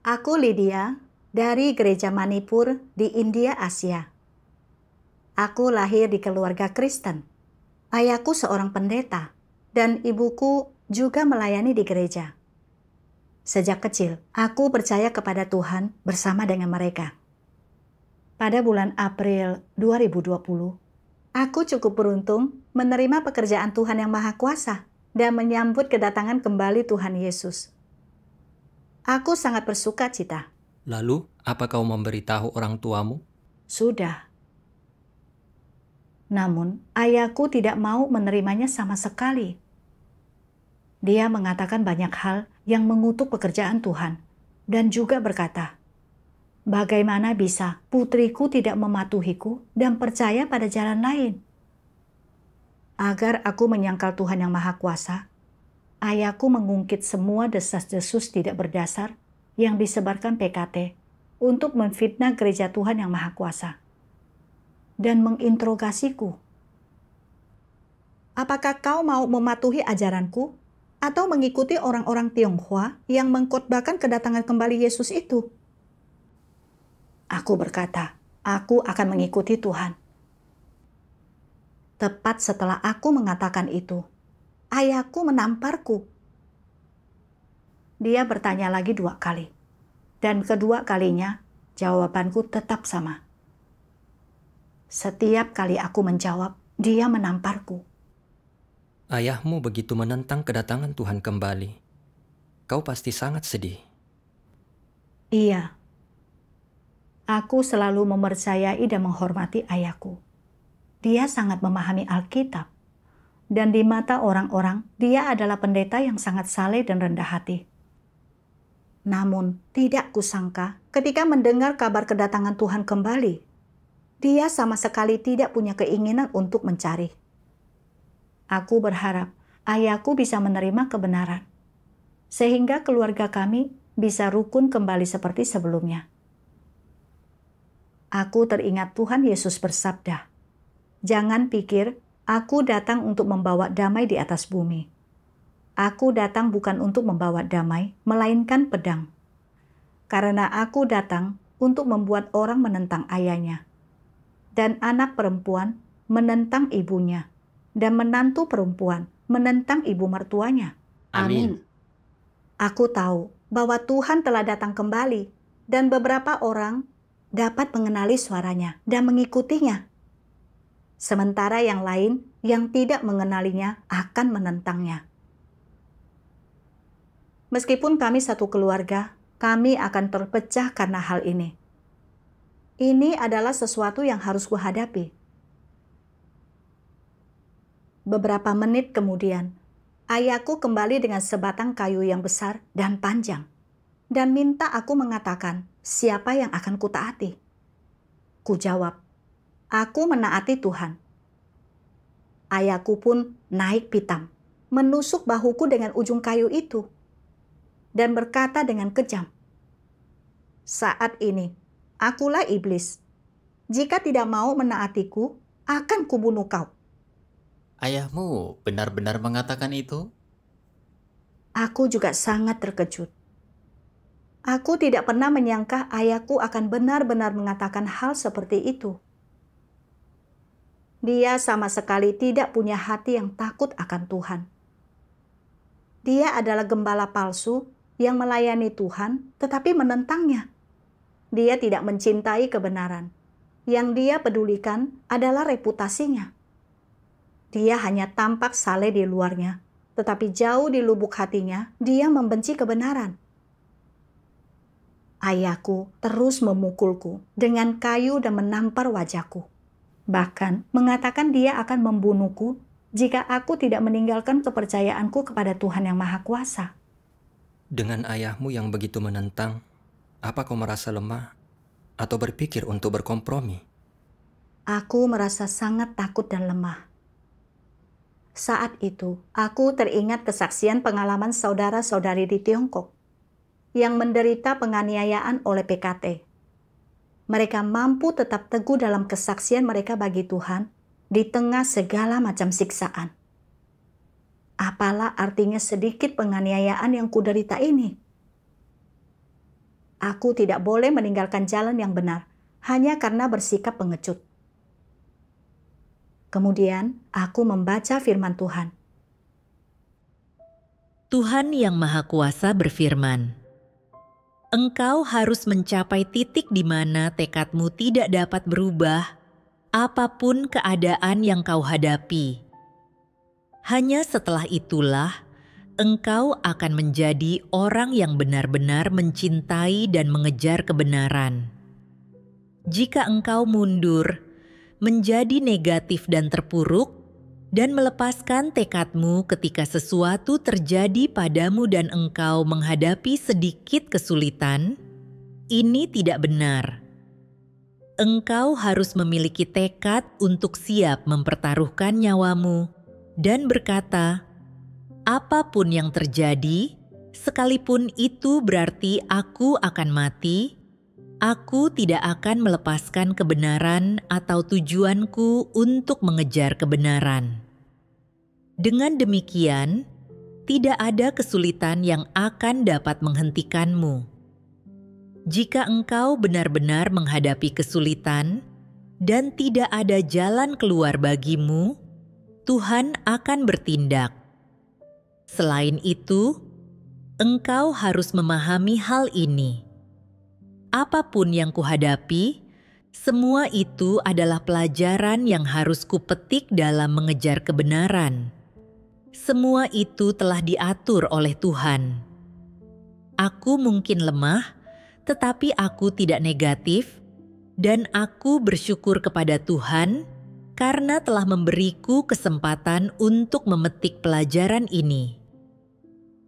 Aku Lydia dari Gereja Manipur di India, Asia. Aku lahir di keluarga Kristen. Ayahku seorang pendeta dan ibuku juga melayani di gereja. Sejak kecil, aku percaya kepada Tuhan bersama dengan mereka. Pada bulan April 2020, aku cukup beruntung menerima pekerjaan Tuhan yang Maha Kuasa dan menyambut kedatangan kembali Tuhan Yesus. Aku sangat bersuka cita. Lalu, apa kau memberitahu orang tuamu? Sudah. Namun, ayahku tidak mau menerimanya sama sekali. Dia mengatakan banyak hal yang mengutuk pekerjaan Tuhan dan juga berkata, "Bagaimana bisa putriku tidak mematuhiku dan percaya pada jalan lain?" Agar aku menyangkal Tuhan yang Maha Kuasa, ayahku mengungkit semua desas-desus tidak berdasar yang disebarkan PKT untuk memfitnah gereja Tuhan yang Maha Kuasa dan menginterogasiku. "Apakah kau mau mematuhi ajaranku atau mengikuti orang-orang Tionghoa yang mengkhotbahkan kedatangan kembali Yesus itu?" Aku berkata, aku akan mengikuti Tuhan. Tepat setelah aku mengatakan itu, ayahku menamparku. Dia bertanya lagi 2 kali, dan kedua kalinya jawabanku tetap sama. Setiap kali aku menjawab, dia menamparku. Ayahmu begitu menentang kedatangan Tuhan kembali. Kau pasti sangat sedih. Iya. Aku selalu mempercayai dan menghormati ayahku. Dia sangat memahami Alkitab. Dan di mata orang-orang, dia adalah pendeta yang sangat saleh dan rendah hati. Namun, tidak kusangka ketika mendengar kabar kedatangan Tuhan kembali, dia sama sekali tidak punya keinginan untuk mencari. Aku berharap ayahku bisa menerima kebenaran, sehingga keluarga kami bisa rukun kembali seperti sebelumnya. Aku teringat Tuhan Yesus bersabda, "Jangan pikir aku datang untuk membawa damai di atas bumi. Aku datang bukan untuk membawa damai, melainkan pedang. Karena aku datang untuk membuat orang menentang ayahnya, dan anak perempuan menentang ibunya, dan menantu perempuan menentang ibu mertuanya." Amin. Aku tahu bahwa Tuhan telah datang kembali, dan beberapa orang dapat mengenali suaranya dan mengikutinya. Sementara yang lain yang tidak mengenalinya akan menentangnya. Meskipun kami satu keluarga, kami akan terpecah karena hal ini. Ini adalah sesuatu yang harus kuhadapi. Beberapa menit kemudian, ayahku kembali dengan sebatang kayu yang besar dan panjang, dan minta aku mengatakan siapa yang akan kutaati. Ku jawab, aku menaati Tuhan. Ayahku pun naik pitam, menusuk bahuku dengan ujung kayu itu, dan berkata dengan kejam, "Saat ini, akulah iblis. Jika tidak mau menaatiku, akan kubunuh kau." Ayahmu benar-benar mengatakan itu? Aku juga sangat terkejut. Aku tidak pernah menyangka ayahku akan benar-benar mengatakan hal seperti itu. Dia sama sekali tidak punya hati yang takut akan Tuhan. Dia adalah gembala palsu yang melayani Tuhan tetapi menentangnya. Dia tidak mencintai kebenaran. Yang dia pedulikan adalah reputasinya. Dia hanya tampak saleh di luarnya, tetapi jauh di lubuk hatinya, dia membenci kebenaran. Ayahku terus memukulku dengan kayu dan menampar wajahku. Bahkan mengatakan dia akan membunuhku jika aku tidak meninggalkan kepercayaanku kepada Tuhan yang Maha Kuasa. Dengan ayahmu yang begitu menentang, apa kau merasa lemah atau berpikir untuk berkompromi? Aku merasa sangat takut dan lemah. Saat itu, aku teringat kesaksian pengalaman saudara-saudari di Tiongkok yang menderita penganiayaan oleh PKT. Mereka mampu tetap teguh dalam kesaksian mereka bagi Tuhan di tengah segala macam siksaan. Apalah artinya sedikit penganiayaan yang kuderita ini? Aku tidak boleh meninggalkan jalan yang benar hanya karena bersikap pengecut. Kemudian aku membaca firman Tuhan. Tuhan Yang Maha Kuasa berfirman, "Engkau harus mencapai titik di mana tekadmu tidak dapat berubah, apapun keadaan yang kau hadapi. Hanya setelah itulah engkau akan menjadi orang yang benar-benar mencintai dan mengejar kebenaran. Jika engkau mundur, menjadi negatif dan terpuruk, dan melepaskan tekadmu ketika sesuatu terjadi padamu dan engkau menghadapi sedikit kesulitan, ini tidak benar. Engkau harus memiliki tekad untuk siap mempertaruhkan nyawamu dan berkata, apapun yang terjadi, sekalipun itu berarti aku akan mati, aku tidak akan melepaskan kebenaran atau tujuanku untuk mengejar kebenaran. Dengan demikian, tidak ada kesulitan yang akan dapat menghentikanmu. Jika engkau benar-benar menghadapi kesulitan dan tidak ada jalan keluar bagimu, Tuhan akan bertindak. Selain itu, engkau harus memahami hal ini. Apapun yang kuhadapi, semua itu adalah pelajaran yang harus kupetik dalam mengejar kebenaran. Semua itu telah diatur oleh Tuhan. Aku mungkin lemah, tetapi aku tidak negatif, dan aku bersyukur kepada Tuhan karena telah memberiku kesempatan untuk memetik pelajaran ini.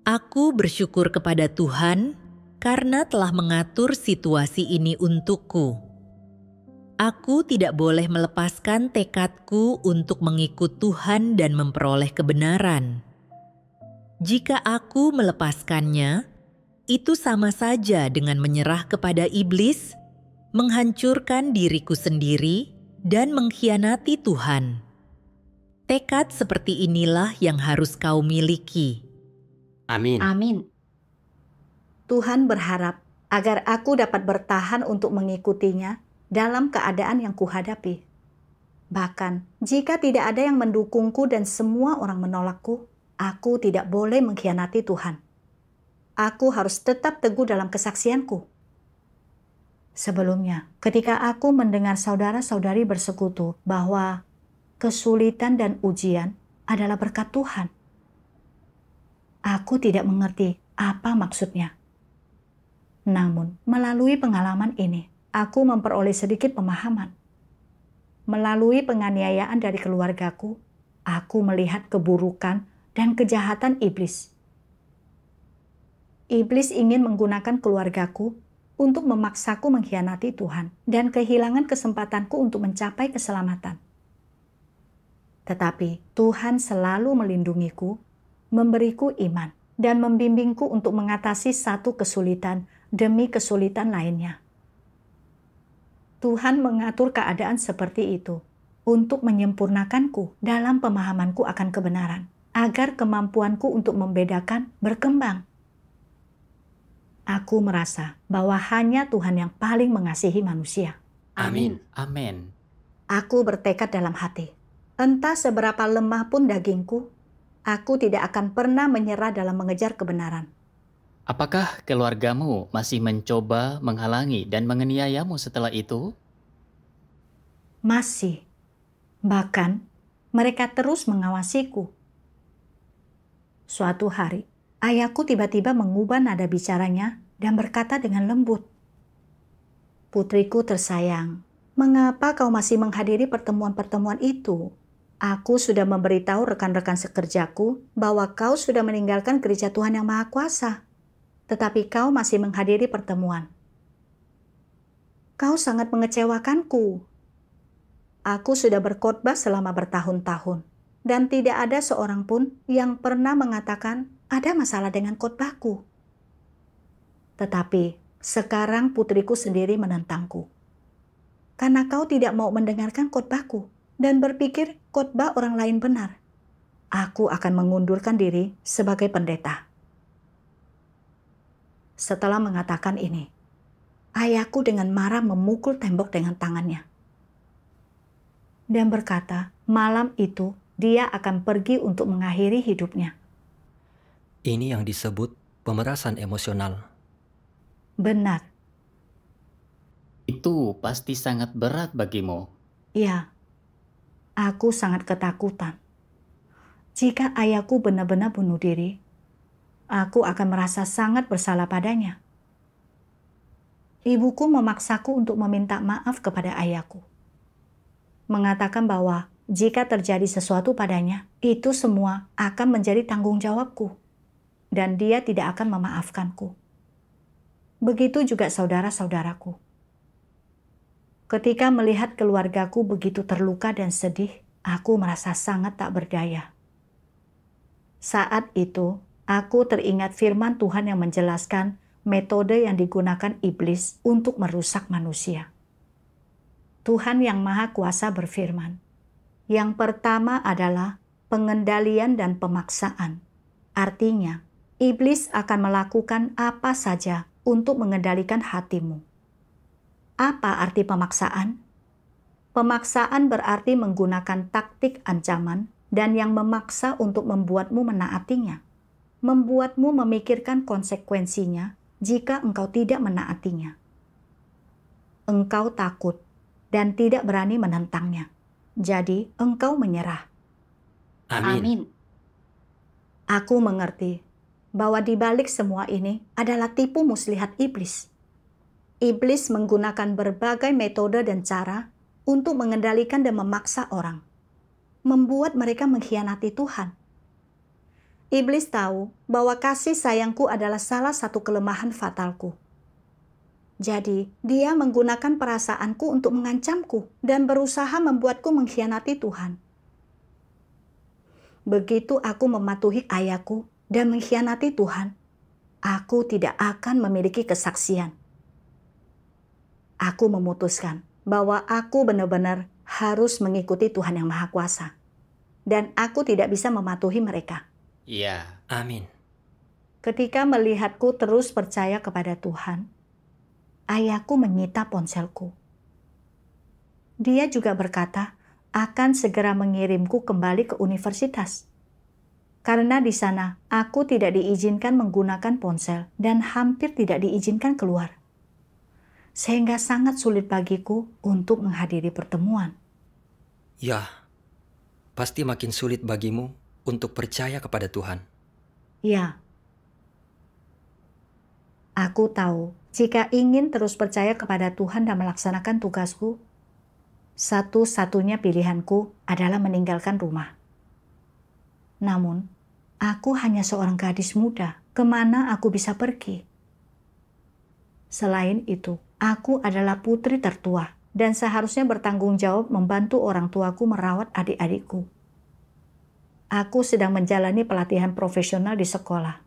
Aku bersyukur kepada Tuhan karena telah mengatur situasi ini untukku. Aku tidak boleh melepaskan tekadku untuk mengikut Tuhan dan memperoleh kebenaran. Jika aku melepaskannya, itu sama saja dengan menyerah kepada iblis, menghancurkan diriku sendiri, dan mengkhianati Tuhan. Tekad seperti inilah yang harus kau miliki. Amin. Amin. Tuhan berharap agar aku dapat bertahan untuk mengikutinya dalam keadaan yang kuhadapi. Bahkan, jika tidak ada yang mendukungku dan semua orang menolakku, aku tidak boleh mengkhianati Tuhan. Aku harus tetap teguh dalam kesaksianku. Sebelumnya, ketika aku mendengar saudara-saudari bersekutu bahwa kesulitan dan ujian adalah berkat Tuhan, aku tidak mengerti apa maksudnya. Namun, melalui pengalaman ini, aku memperoleh sedikit pemahaman. Melalui penganiayaan dari keluargaku, aku melihat keburukan dan kejahatan iblis. Iblis ingin menggunakan keluargaku untuk memaksaku mengkhianati Tuhan dan kehilangan kesempatanku untuk mencapai keselamatan. Tetapi Tuhan selalu melindungiku, memberiku iman, dan membimbingku untuk mengatasi satu kesulitan demi kesulitan lainnya. Tuhan mengatur keadaan seperti itu untuk menyempurnakanku dalam pemahamanku akan kebenaran, agar kemampuanku untuk membedakan berkembang. Aku merasa bahwa hanya Tuhan yang paling mengasihi manusia. Amin. Amin. Aku bertekad dalam hati, entah seberapa lemah pun dagingku, aku tidak akan pernah menyerah dalam mengejar kebenaran. Apakah keluargamu masih mencoba menghalangi dan menganiayamu setelah itu? Masih. Bahkan, mereka terus mengawasiku. Suatu hari, ayahku tiba-tiba mengubah nada bicaranya dan berkata dengan lembut, "Putriku tersayang, mengapa kau masih menghadiri pertemuan-pertemuan itu? Aku sudah memberitahu rekan-rekan sekerjaku bahwa kau sudah meninggalkan gereja Tuhan yang Maha Kuasa. Tetapi kau masih menghadiri pertemuan. Kau sangat mengecewakanku. Aku sudah berkhotbah selama bertahun-tahun, dan tidak ada seorang pun yang pernah mengatakan ada masalah dengan khotbahku. Tetapi sekarang putriku sendiri menentangku. Karena kau tidak mau mendengarkan khotbahku dan berpikir khotbah orang lain benar, aku akan mengundurkan diri sebagai pendeta." Setelah mengatakan ini, ayahku dengan marah memukul tembok dengan tangannya. Dan berkata, malam itu dia akan pergi untuk mengakhiri hidupnya. Ini yang disebut pemerasan emosional. Benar, Itu pasti sangat berat bagimu. ya. Aku sangat ketakutan. Jika ayahku benar-benar bunuh diri, aku akan merasa sangat bersalah padanya. Ibuku memaksaku untuk meminta maaf kepada ayahku. Mengatakan bahwa jika terjadi sesuatu padanya, itu semua akan menjadi tanggung jawabku. Dan dia tidak akan memaafkanku. Begitu juga saudara-saudaraku. Ketika melihat keluargaku begitu terluka dan sedih, aku merasa sangat tak berdaya. Saat itu, aku teringat firman Tuhan yang menjelaskan metode yang digunakan iblis untuk merusak manusia. Tuhan yang Maha Kuasa berfirman, yang pertama adalah pengendalian dan pemaksaan. Artinya, iblis akan melakukan apa saja untuk mengendalikan hatimu. Apa arti pemaksaan? Pemaksaan berarti menggunakan taktik ancaman dan yang memaksa untuk membuatmu menaatinya. Membuatmu memikirkan konsekuensinya jika engkau tidak menaatinya. Engkau takut dan tidak berani menentangnya. Jadi engkau menyerah. Amin. Aku mengerti bahwa di balik semua ini adalah tipu muslihat iblis. Iblis menggunakan berbagai metode dan cara untuk mengendalikan dan memaksa orang, membuat mereka mengkhianati Tuhan. Iblis tahu bahwa kasih sayangku adalah salah satu kelemahan fatalku. Jadi, dia menggunakan perasaanku untuk mengancamku dan berusaha membuatku mengkhianati Tuhan. Begitu aku mematuhi ayahku dan mengkhianati Tuhan, aku tidak akan memiliki kesaksian. Aku memutuskan bahwa aku benar-benar harus mengikuti Tuhan yang Maha Kuasa. Dan aku tidak bisa mematuhi mereka. Iya. Amin. Ketika melihatku terus percaya kepada Tuhan, ayahku menyita ponselku. Dia juga berkata akan segera mengirimku kembali ke universitas. Karena di sana aku tidak diizinkan menggunakan ponsel dan hampir tidak diizinkan keluar. Sehingga sangat sulit bagiku untuk menghadiri pertemuan. Ya, pasti makin sulit bagimu untuk percaya kepada Tuhan. Ya, aku tahu jika ingin terus percaya kepada Tuhan dan melaksanakan tugasku, satu-satunya pilihanku adalah meninggalkan rumah. Namun, aku hanya seorang gadis muda, kemana aku bisa pergi? Selain itu, aku adalah putri tertua dan seharusnya bertanggung jawab membantu orang tuaku merawat adik-adikku. Aku sedang menjalani pelatihan profesional di sekolah.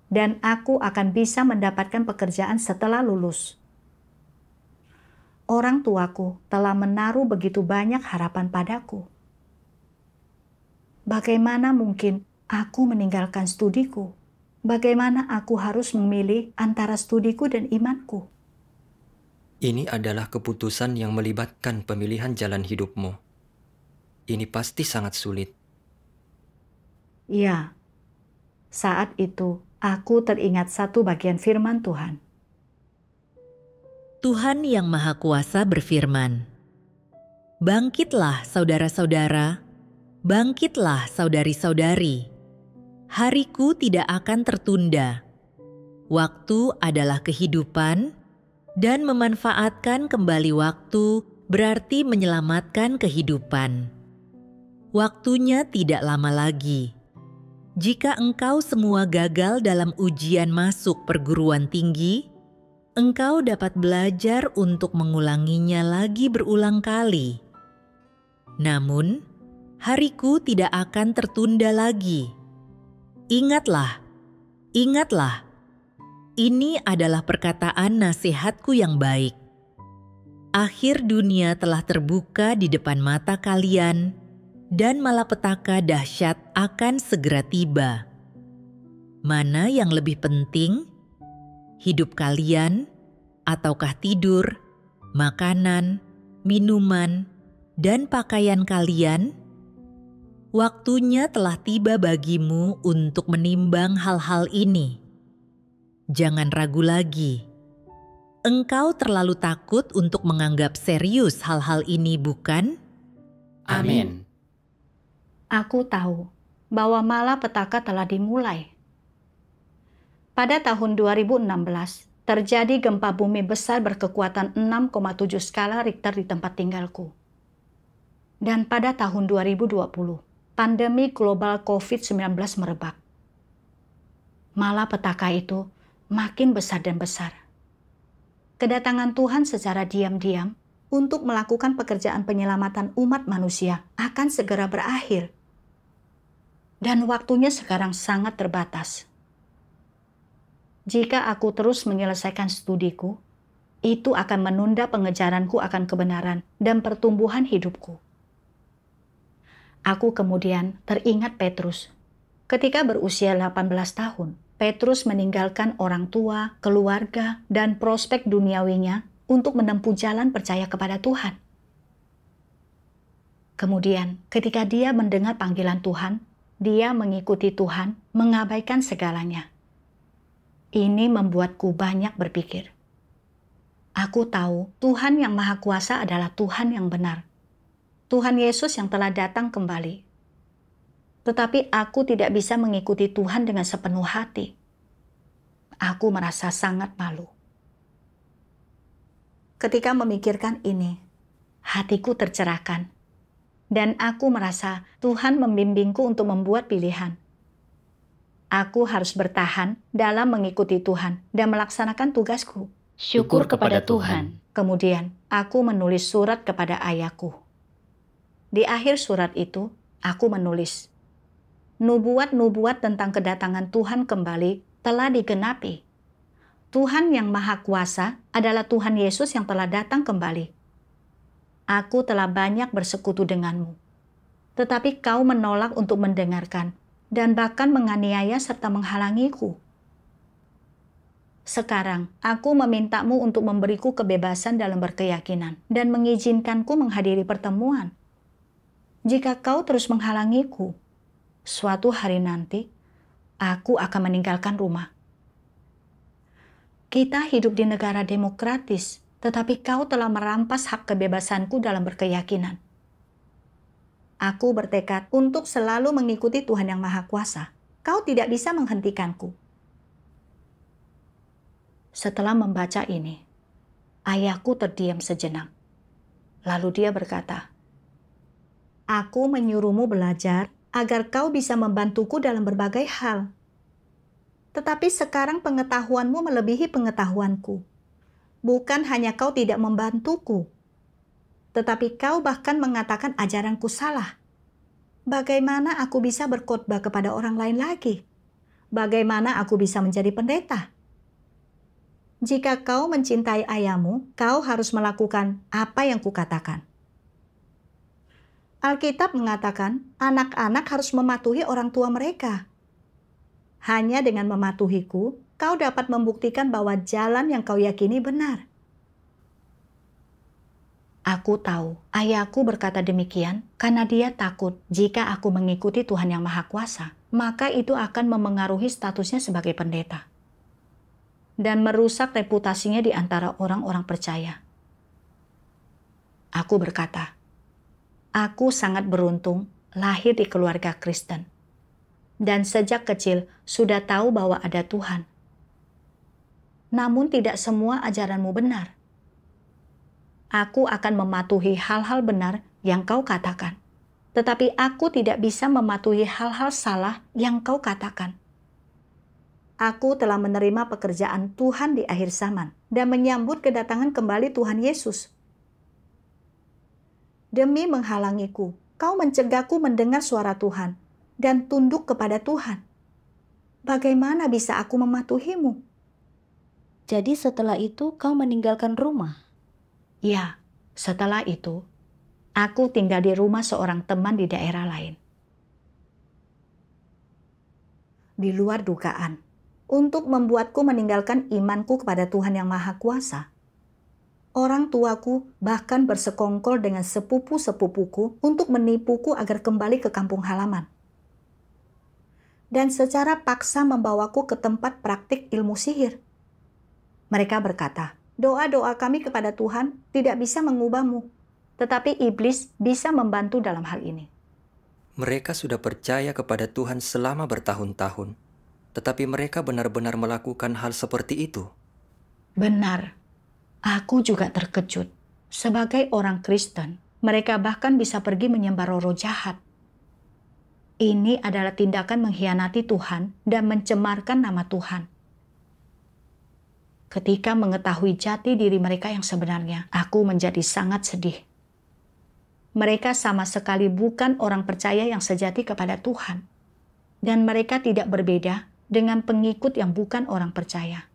Dan aku akan bisa mendapatkan pekerjaan setelah lulus. Orang tuaku telah menaruh begitu banyak harapan padaku. Bagaimana mungkin aku meninggalkan studiku? Bagaimana aku harus memilih antara studiku dan imanku? Ini adalah keputusan yang melibatkan pemilihan jalan hidupmu. Ini pasti sangat sulit. Ya, saat itu aku teringat satu bagian firman Tuhan. Tuhan yang Maha Kuasa berfirman, "Bangkitlah saudara-saudara, bangkitlah saudari-saudari. Hariku tidak akan tertunda. Waktu adalah kehidupan, dan memanfaatkan kembali waktu berarti menyelamatkan kehidupan. Waktunya tidak lama lagi. Jika engkau semua gagal dalam ujian masuk perguruan tinggi, engkau dapat belajar untuk mengulanginya lagi berulang kali. Namun, hariku tidak akan tertunda lagi. Ingatlah, ingatlah, ini adalah perkataan nasihatku yang baik. Akhir dunia telah terbuka di depan mata kalian, dan malapetaka dahsyat akan segera tiba. Mana yang lebih penting? Hidup kalian ataukah tidur, makanan, minuman, dan pakaian kalian? Waktunya telah tiba bagimu untuk menimbang hal-hal ini. Jangan ragu lagi. Engkau terlalu takut untuk menganggap serius hal-hal ini, bukan? Amin. Aku tahu bahwa malapetaka telah dimulai. Pada tahun 2016, terjadi gempa bumi besar berkekuatan 6,7 skala Richter di tempat tinggalku. Dan pada tahun 2020, pandemi global COVID-19 merebak. Malapetaka itu makin besar dan besar. Kedatangan Tuhan secara diam-diam untuk melakukan pekerjaan penyelamatan umat manusia akan segera berakhir. Dan waktunya sekarang sangat terbatas. Jika aku terus menyelesaikan studiku, itu akan menunda pengejaranku akan kebenaran dan pertumbuhan hidupku. Aku kemudian teringat Petrus. Ketika berusia 18 tahun, Petrus meninggalkan orang tua, keluarga, dan prospek duniawinya untuk menempuh jalan percaya kepada Tuhan. Kemudian, ketika dia mendengar panggilan Tuhan, dia mengikuti Tuhan, mengabaikan segalanya. Ini membuatku banyak berpikir. Aku tahu Tuhan yang Maha Kuasa adalah Tuhan yang benar. Tuhan Yesus yang telah datang kembali. Tetapi aku tidak bisa mengikuti Tuhan dengan sepenuh hati. Aku merasa sangat malu. Ketika memikirkan ini, hatiku tercerahkan. Dan aku merasa Tuhan membimbingku untuk membuat pilihan. Aku harus bertahan dalam mengikuti Tuhan dan melaksanakan tugasku. Syukur kepada Tuhan. Kemudian, aku menulis surat kepada ayahku. Di akhir surat itu, aku menulis, nubuat-nubuat tentang kedatangan Tuhan kembali telah digenapi. Tuhan yang Maha Kuasa adalah Tuhan Yesus yang telah datang kembali. Aku telah banyak bersekutu denganmu, tetapi kau menolak untuk mendengarkan dan bahkan menganiaya serta menghalangiku. Sekarang, aku memintamu untuk memberiku kebebasan dalam berkeyakinan dan mengizinkanku menghadiri pertemuan. Jika kau terus menghalangiku, suatu hari nanti, aku akan meninggalkan rumah. Kita hidup di negara demokratis, tetapi kau telah merampas hak kebebasanku dalam berkeyakinan. Aku bertekad untuk selalu mengikuti Tuhan yang Maha Kuasa. Kau tidak bisa menghentikanku. Setelah membaca ini, ayahku terdiam sejenak. Lalu dia berkata, "Aku menyuruhmu belajar agar kau bisa membantuku dalam berbagai hal. Tetapi sekarang pengetahuanmu melebihi pengetahuanku. Bukan hanya kau tidak membantuku, tetapi kau bahkan mengatakan ajaranku salah. Bagaimana aku bisa berkhotbah kepada orang lain lagi? Bagaimana aku bisa menjadi pendeta? Jika kau mencintai ayahmu, kau harus melakukan apa yang kukatakan." Alkitab mengatakan anak-anak harus mematuhi orang tua mereka. Hanya dengan mematuhiku, kau dapat membuktikan bahwa jalan yang kau yakini benar. Aku tahu ayahku berkata demikian karena dia takut jika aku mengikuti Tuhan yang Maha Kuasa, maka itu akan memengaruhi statusnya sebagai pendeta dan merusak reputasinya di antara orang-orang percaya. Aku berkata, aku sangat beruntung lahir di keluarga Kristen, dan sejak kecil sudah tahu bahwa ada Tuhan. Namun tidak semua ajaranmu benar. Aku akan mematuhi hal-hal benar yang kau katakan, tetapi aku tidak bisa mematuhi hal-hal salah yang kau katakan. Aku telah menerima pekerjaan Tuhan di akhir zaman dan menyambut kedatangan kembali Tuhan Yesus. Demi menghalangiku, kau mencegahku mendengar suara Tuhan dan tunduk kepada Tuhan. Bagaimana bisa aku mematuhimu? Jadi setelah itu kau meninggalkan rumah? Ya, setelah itu, aku tinggal di rumah seorang teman di daerah lain. Di luar dugaan, untuk membuatku meninggalkan imanku kepada Tuhan yang Maha Kuasa, Orang tuaku bahkan bersekongkol dengan sepupu-sepupuku untuk menipuku agar kembali ke kampung halaman. Dan secara paksa membawaku ke tempat praktik ilmu sihir. Mereka berkata, doa-doa kami kepada Tuhan tidak bisa mengubahmu, tetapi iblis bisa membantu dalam hal ini. Mereka sudah percaya kepada Tuhan selama bertahun-tahun, tetapi mereka benar-benar melakukan hal seperti itu. Benar, aku juga terkejut. Sebagai orang Kristen, mereka bahkan bisa pergi menyembah roh jahat. Ini adalah tindakan mengkhianati Tuhan dan mencemarkan nama Tuhan. Ketika mengetahui jati diri mereka yang sebenarnya, aku menjadi sangat sedih. Mereka sama sekali bukan orang percaya yang sejati kepada Tuhan. Dan mereka tidak berbeda dengan pengikut yang bukan orang percaya.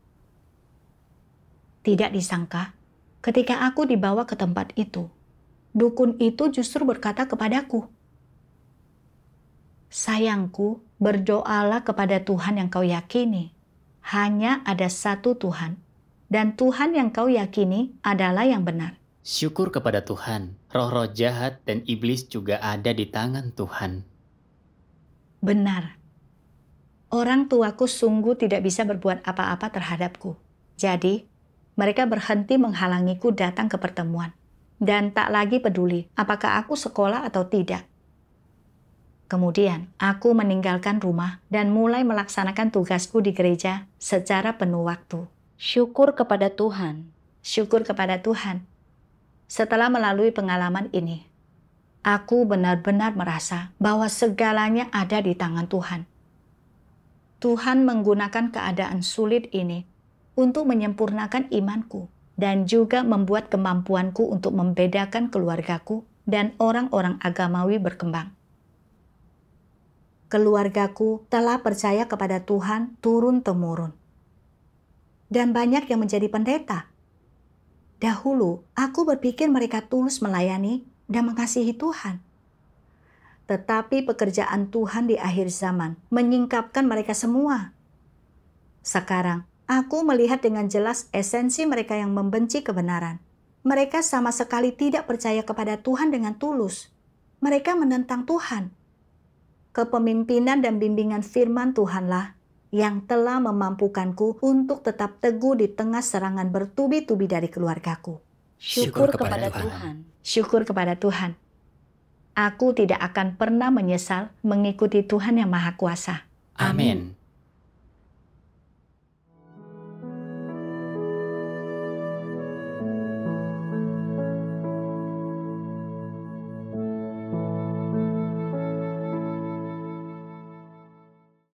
Tidak disangka, ketika aku dibawa ke tempat itu, dukun itu justru berkata kepadaku, sayangku, berdoalah kepada Tuhan yang kau yakini. Hanya ada satu Tuhan, dan Tuhan yang kau yakini adalah yang benar. Syukur kepada Tuhan, roh-roh jahat dan iblis juga ada di tangan Tuhan. Benar. Orang tuaku sungguh tidak bisa berbuat apa-apa terhadapku. Jadi, mereka berhenti menghalangiku datang ke pertemuan. Dan tak lagi peduli apakah aku sekolah atau tidak. Kemudian, aku meninggalkan rumah dan mulai melaksanakan tugasku di gereja secara penuh waktu. Syukur kepada Tuhan. Syukur kepada Tuhan. Setelah melalui pengalaman ini, aku benar-benar merasa bahwa segalanya ada di tangan Tuhan. Tuhan menggunakan keadaan sulit ini untuk menyempurnakan imanku dan juga membuat kemampuanku untuk membedakan keluargaku dan orang-orang agamawi berkembang. Keluargaku telah percaya kepada Tuhan turun-temurun. Dan banyak yang menjadi pendeta. Dahulu, aku berpikir mereka tulus melayani dan mengasihi Tuhan. Tetapi pekerjaan Tuhan di akhir zaman menyingkapkan mereka semua. Sekarang, aku melihat dengan jelas esensi mereka yang membenci kebenaran. Mereka sama sekali tidak percaya kepada Tuhan dengan tulus. Mereka menentang Tuhan. Kepemimpinan dan bimbingan firman Tuhanlah yang telah memampukanku untuk tetap teguh di tengah serangan bertubi-tubi dari keluargaku. Syukur kepada Tuhan. Syukur kepada Tuhan. Aku tidak akan pernah menyesal mengikuti Tuhan yang Maha Kuasa. Amin.